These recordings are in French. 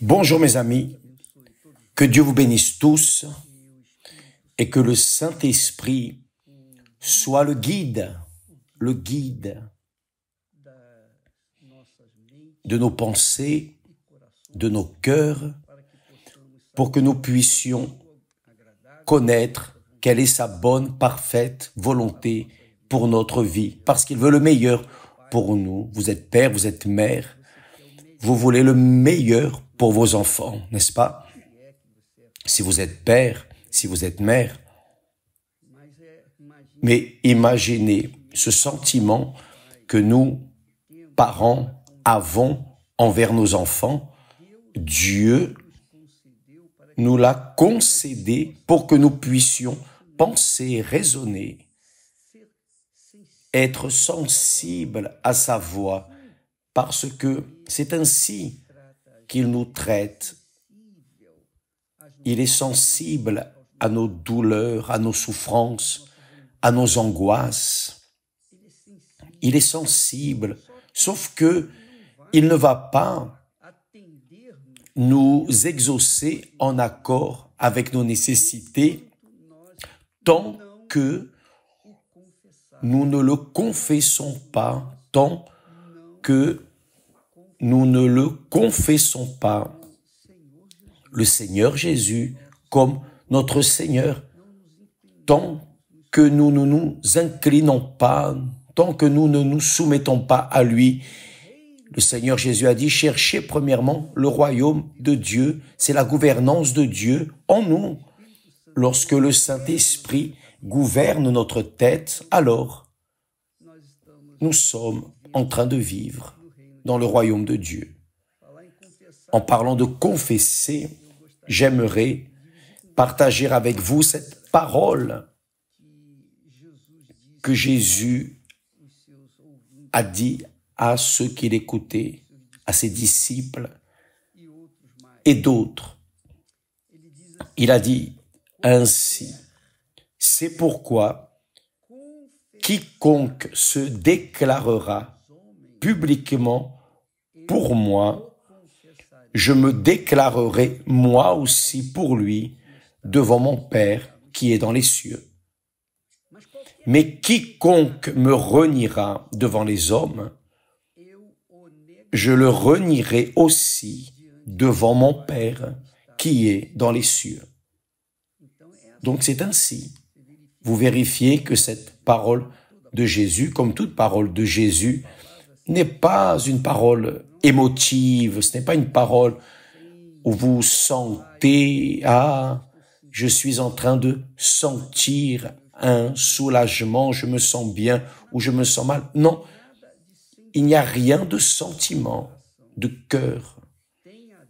Bonjour mes amis, que Dieu vous bénisse tous et que le Saint-Esprit soit le guide de nos pensées, de nos cœurs, pour que nous puissions connaître quelle est sa bonne, parfaite volonté pour notre vie, parce qu'il veut le meilleur pour nous. Vous êtes père, vous êtes mère, vous voulez le meilleur pour vos enfants, n'est-ce pas? Si vous êtes père, si vous êtes mère, mais imaginez ce sentiment que nous, parents, avons envers nos enfants. Dieu nous l'a concédé pour que nous puissions penser, raisonner, être sensibles à sa voix, parce que c'est ainsi qu'il nous traite. Il est sensible à nos douleurs, à nos souffrances, à nos angoisses. Il est sensible, sauf que il ne va pas nous exaucer en accord avec nos nécessités tant que nous ne le confessons pas, tant que nous ne le confessons pas, le Seigneur Jésus comme notre Seigneur, tant que nous ne nous inclinons pas, tant que nous ne nous soumettons pas à lui. Le Seigneur Jésus a dit, cherchez premièrement le royaume de Dieu, c'est la gouvernance de Dieu en nous. Lorsque le Saint-Esprit gouverne notre tête, alors nous sommes en train de vivre dans le royaume de Dieu. En parlant de confesser, j'aimerais partager avec vous cette parole que Jésus a dit à ceux qui l'écoutaient, à ses disciples et d'autres. Il a dit ainsi, c'est pourquoi quiconque se déclarera publiquement pour moi, je me déclarerai moi aussi pour lui devant mon Père qui est dans les cieux. Mais quiconque me reniera devant les hommes, je le renierai aussi devant mon Père qui est dans les cieux. Donc c'est ainsi. Vous vérifiez que cette parole de Jésus, comme toute parole de Jésus, n'est pas une parole émotive, ce n'est pas une parole où vous sentez, je suis en train de sentir un soulagement, je me sens bien ou je me sens mal. Non, il n'y a rien de sentiment, de cœur.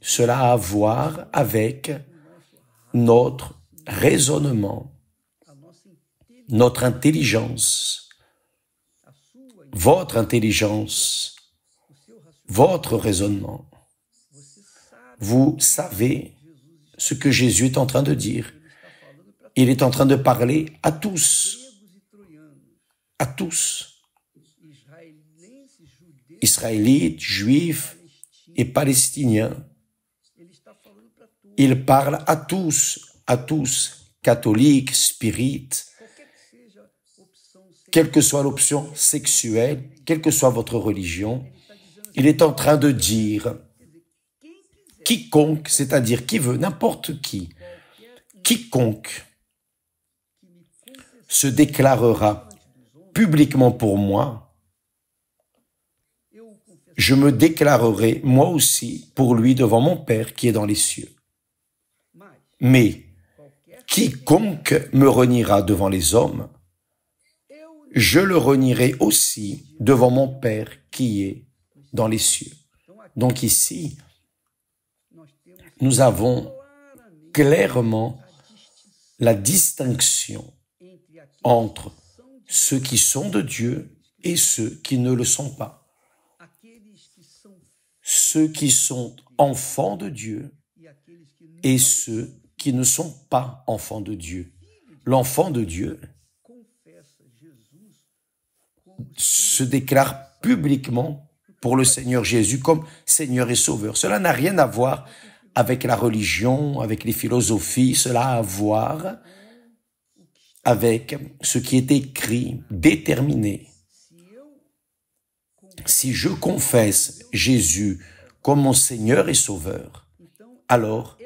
Cela a à voir avec notre raisonnement, notre intelligence, votre intelligence, votre raisonnement. Vous savez ce que Jésus est en train de dire. Il est en train de parler à tous, Israélites, Juifs et Palestiniens. Il parle à tous, catholiques, spirites, quelle que soit l'option sexuelle, quelle que soit votre religion. Il est en train de dire quiconque, c'est-à-dire qui veut, n'importe qui, quiconque se déclarera publiquement pour moi, je me déclarerai moi aussi pour lui devant mon Père qui est dans les cieux. Mais quiconque me reniera devant les hommes, je le renierai aussi devant mon Père qui est dans les cieux. Donc ici, nous avons clairement la distinction entre ceux qui sont de Dieu et ceux qui ne le sont pas. Ceux qui sont enfants de Dieu et ceux qui ne sont pas enfants de Dieu. L'enfant de Dieu se déclare publiquement pour le Seigneur Jésus comme Seigneur et Sauveur. Cela n'a rien à voir avec la religion, avec les philosophies, cela a à voir avec ce qui est écrit, déterminé. Si je confesse Jésus comme mon Seigneur et Sauveur, alors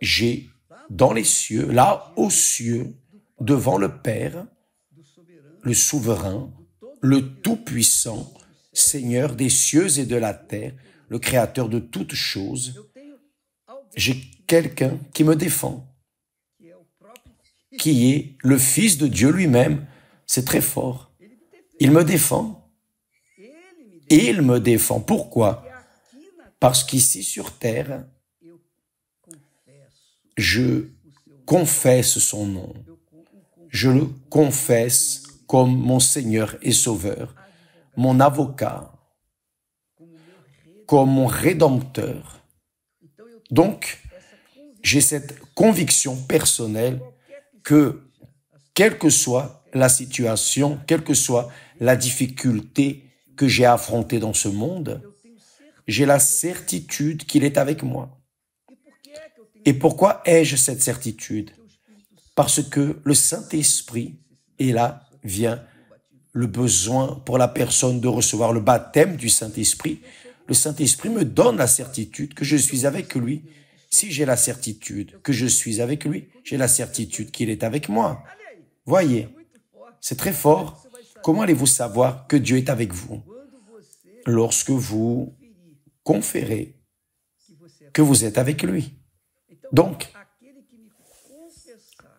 j'ai dans les cieux, là aux cieux, devant le Père, le souverain, le tout-puissant, Seigneur des cieux et de la terre, le Créateur de toutes choses, j'ai quelqu'un qui me défend, qui est le Fils de Dieu lui-même. C'est très fort. Il me défend. Il me défend. Pourquoi? Parce qu'ici sur terre, je confesse son nom. Je le confesse comme mon Seigneur et Sauveur, mon avocat, comme mon Rédempteur. Donc, j'ai cette conviction personnelle que, quelle que soit la situation, quelle que soit la difficulté que j'ai affrontée dans ce monde, j'ai la certitude qu'il est avec moi. Et pourquoi ai-je cette certitude? Parce que le Saint-Esprit, et là vient le besoin pour la personne de recevoir le baptême du Saint-Esprit. Le Saint-Esprit me donne la certitude que je suis avec lui. Si j'ai la certitude que je suis avec lui, j'ai la certitude qu'il est avec moi. Voyez, c'est très fort. Comment allez-vous savoir que Dieu est avec vous? Lorsque vous conférez que vous êtes avec lui. Donc,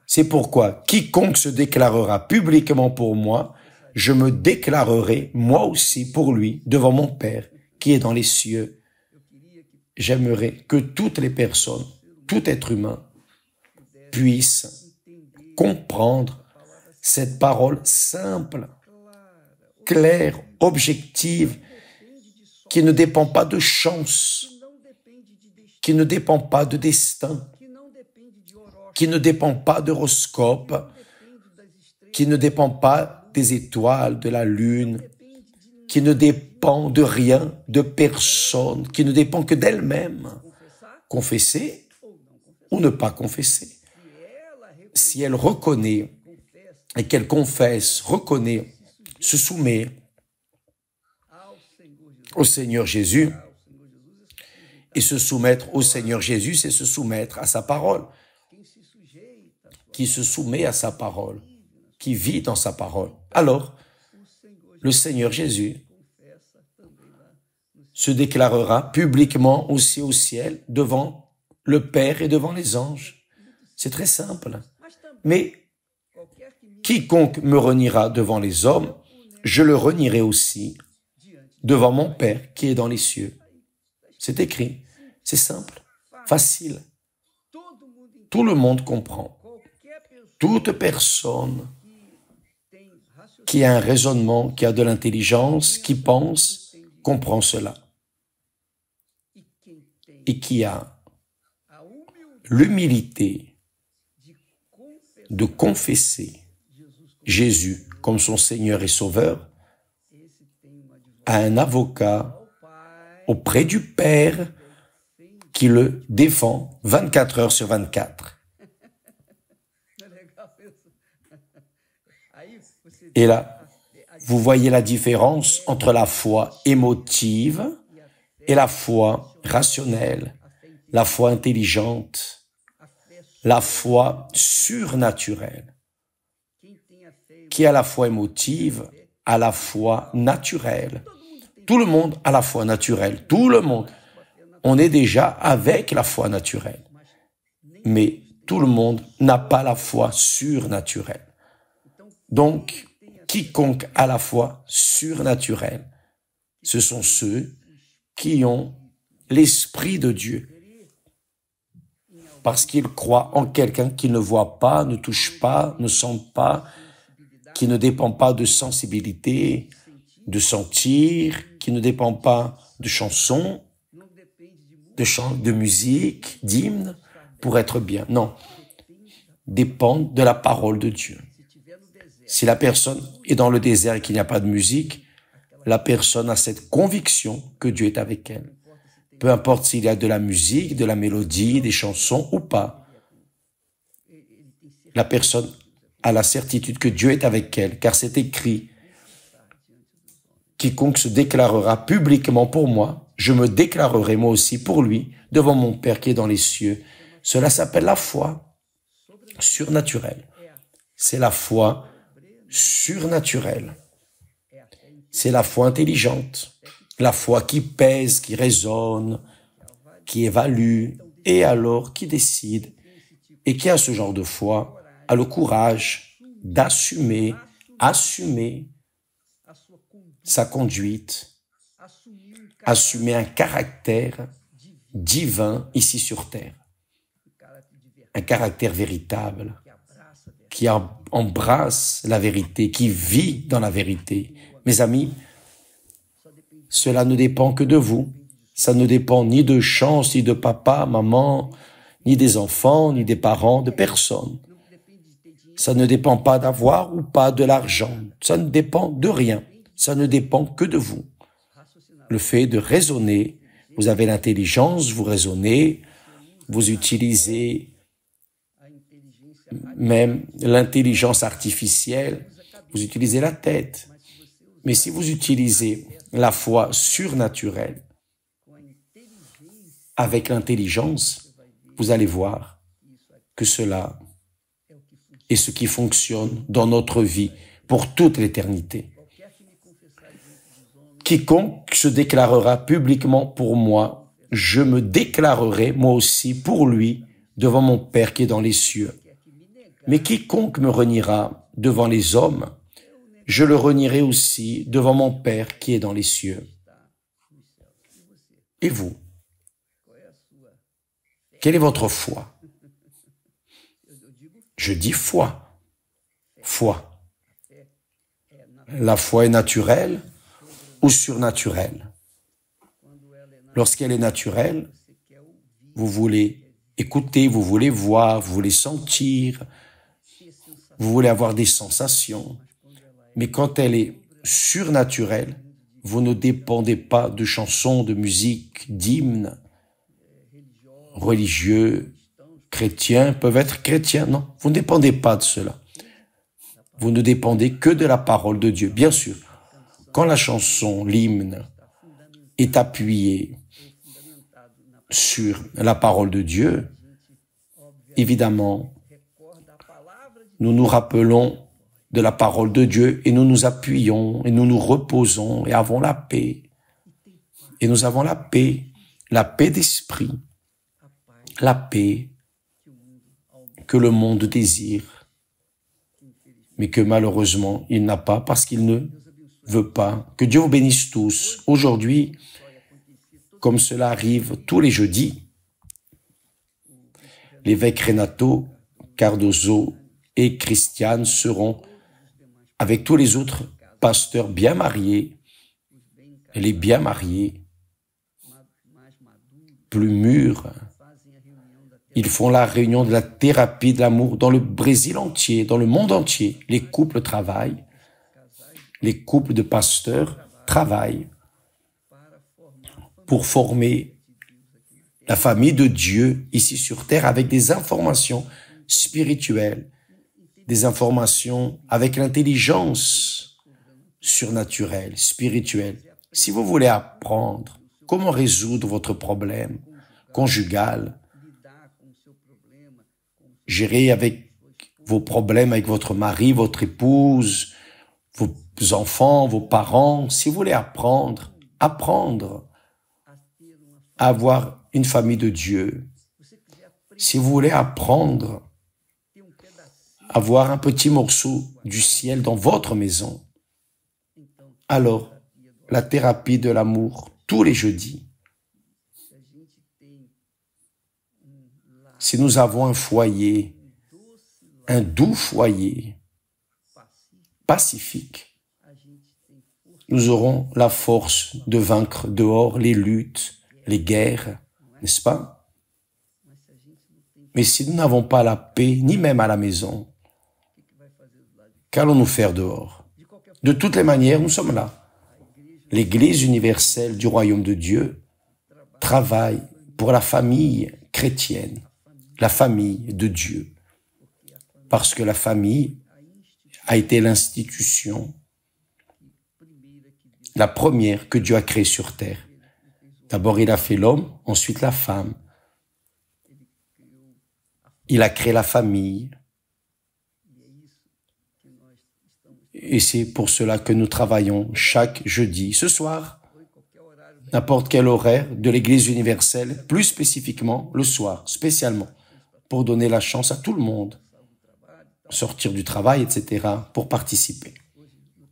c'est pourquoi quiconque se déclarera publiquement pour moi, je me déclarerai moi aussi pour lui devant mon Père qui est dans les cieux. J'aimerais que toutes les personnes, tout être humain, puissent comprendre cette parole simple, claire, objective, qui ne dépend pas de chance, qui ne dépend pas de destin, qui ne dépend pas d'horoscope, qui ne dépend pas des étoiles, de la lune, qui ne dépend de rien, de personne, qui ne dépend que d'elle-même. Confesser ou ne pas confesser. Si elle reconnaît et qu'elle confesse, reconnaît, se soumet au Seigneur Jésus, et se soumettre au Seigneur Jésus, c'est se soumettre à sa parole. Qui se soumet à sa parole, qui vit dans sa parole. Alors, le Seigneur Jésus se déclarera publiquement aussi au ciel devant le Père et devant les anges. C'est très simple. Mais quiconque me reniera devant les hommes, je le renierai aussi devant mon Père qui est dans les cieux. C'est écrit. C'est simple, facile. Tout le monde comprend. Toute personne qui a un raisonnement, qui a de l'intelligence, qui pense, comprend cela. Et qui a l'humilité de confesser Jésus comme son Seigneur et Sauveur, a un avocat auprès du Père qui le défend 24 heures sur 24. Et là, vous voyez la différence entre la foi émotive et la foi rationnelle, la foi intelligente, la foi surnaturelle. Qui a la foi émotive a la foi naturelle. Tout le monde a la foi naturelle. Tout le monde. On est déjà avec la foi naturelle. Mais tout le monde n'a pas la foi surnaturelle. Donc, quiconque a la foi surnaturelle, ce sont ceux qui ont l'Esprit de Dieu. Parce qu'ils croient en quelqu'un qui ne voit pas, ne touche pas, ne sent pas, qui ne dépend pas de sensibilité, de sentir, qui ne dépend pas de chansons, de chants, de musique, d'hymnes, pour être bien. Non, dépendent de la parole de Dieu. Si la personne est dans le désert et qu'il n'y a pas de musique, la personne a cette conviction que Dieu est avec elle. Peu importe s'il y a de la musique, de la mélodie, des chansons ou pas. La personne a la certitude que Dieu est avec elle, car c'est écrit « Quiconque se déclarera publiquement pour moi, je me déclarerai moi aussi pour lui devant mon Père qui est dans les cieux. » Cela s'appelle la foi surnaturelle. C'est la foi surnaturelle. C'est la foi intelligente, la foi qui pèse, qui raisonne, qui évalue et alors qui décide. Et qui a ce genre de foi a le courage d'assumer sa conduite, assumer un caractère divin ici sur terre, un caractère véritable qui embrasse la vérité, qui vit dans la vérité. Mes amis, cela ne dépend que de vous. Ça ne dépend ni de chance, ni de papa, maman, ni des enfants, ni des parents, de personne. Ça ne dépend pas d'avoir ou pas de l'argent. Ça ne dépend de rien. Ça ne dépend que de vous. Le fait de raisonner, vous avez l'intelligence, vous raisonnez, vous utilisez même l'intelligence artificielle, vous utilisez la tête. Mais si vous utilisez la foi surnaturelle avec l'intelligence, vous allez voir que cela est ce qui fonctionne dans notre vie pour toute l'éternité. Quiconque se déclarera publiquement pour moi, je me déclarerai moi aussi pour lui devant mon Père qui est dans les cieux. Mais quiconque me reniera devant les hommes, je le renierai aussi devant mon Père qui est dans les cieux. Et vous? Quelle est votre foi? Je dis foi. Foi. La foi est naturelle ou surnaturelle? Lorsqu'elle est naturelle, vous voulez écouter, vous voulez voir, vous voulez sentir, vous voulez avoir des sensations. Mais quand elle est surnaturelle, vous ne dépendez pas de chansons, de musique, d'hymnes religieux, chrétiens, peuvent être chrétiens. Non, vous ne dépendez pas de cela. Vous ne dépendez que de la parole de Dieu. Bien sûr, quand la chanson, l'hymne, est appuyée sur la parole de Dieu, évidemment, nous nous rappelons de la parole de Dieu et nous nous appuyons et nous nous reposons et avons la paix. Et nous avons la paix d'esprit, la paix que le monde désire, mais que malheureusement il n'a pas parce qu'il ne veut pas. Que Dieu vous bénisse tous. Aujourd'hui, comme cela arrive tous les jeudis, l'évêque Renato Cardozo et Christiane seront avec tous les autres pasteurs bien mariés, les bien mariés, plus mûrs. Ils font la réunion de la thérapie de l'amour dans le Brésil entier, dans le monde entier. Les couples travaillent, les couples de pasteurs travaillent pour former la famille de Dieu ici sur terre avec des informations spirituelles, des informations avec l'intelligence surnaturelle, spirituelle. Si vous voulez apprendre comment résoudre votre problème conjugal, gérer avec vos problèmes avec votre mari, votre épouse, vos enfants, vos parents, si vous voulez apprendre à avoir une famille de Dieu, si vous voulez apprendre à avoir un petit morceau du ciel dans votre maison, alors la thérapie de l'amour tous les jeudis. Si nous avons un foyer, un doux foyer, pacifique, nous aurons la force de vaincre dehors les luttes, les guerres, n'est-ce pas? Mais si nous n'avons pas la paix, ni même à la maison, qu'allons-nous faire dehors? De toutes les manières, nous sommes là. l'Église universelle du royaume de Dieu travaille pour la famille chrétienne, la famille de Dieu, parce que la famille a été l'institution, la première que Dieu a créée sur terre. D'abord, il a fait l'homme, ensuite la femme. Il a créé la famille. Et c'est pour cela que nous travaillons chaque jeudi. Ce soir, n'importe quel horaire de l'Église universelle, plus spécifiquement le soir, spécialement, pour donner la chance à tout le monde, sortir du travail, etc., pour participer.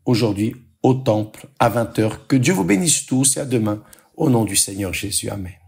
Aujourd'hui, au temple, à 20h. Que Dieu vous bénisse tous et à demain, au nom du Seigneur Jésus. Amen.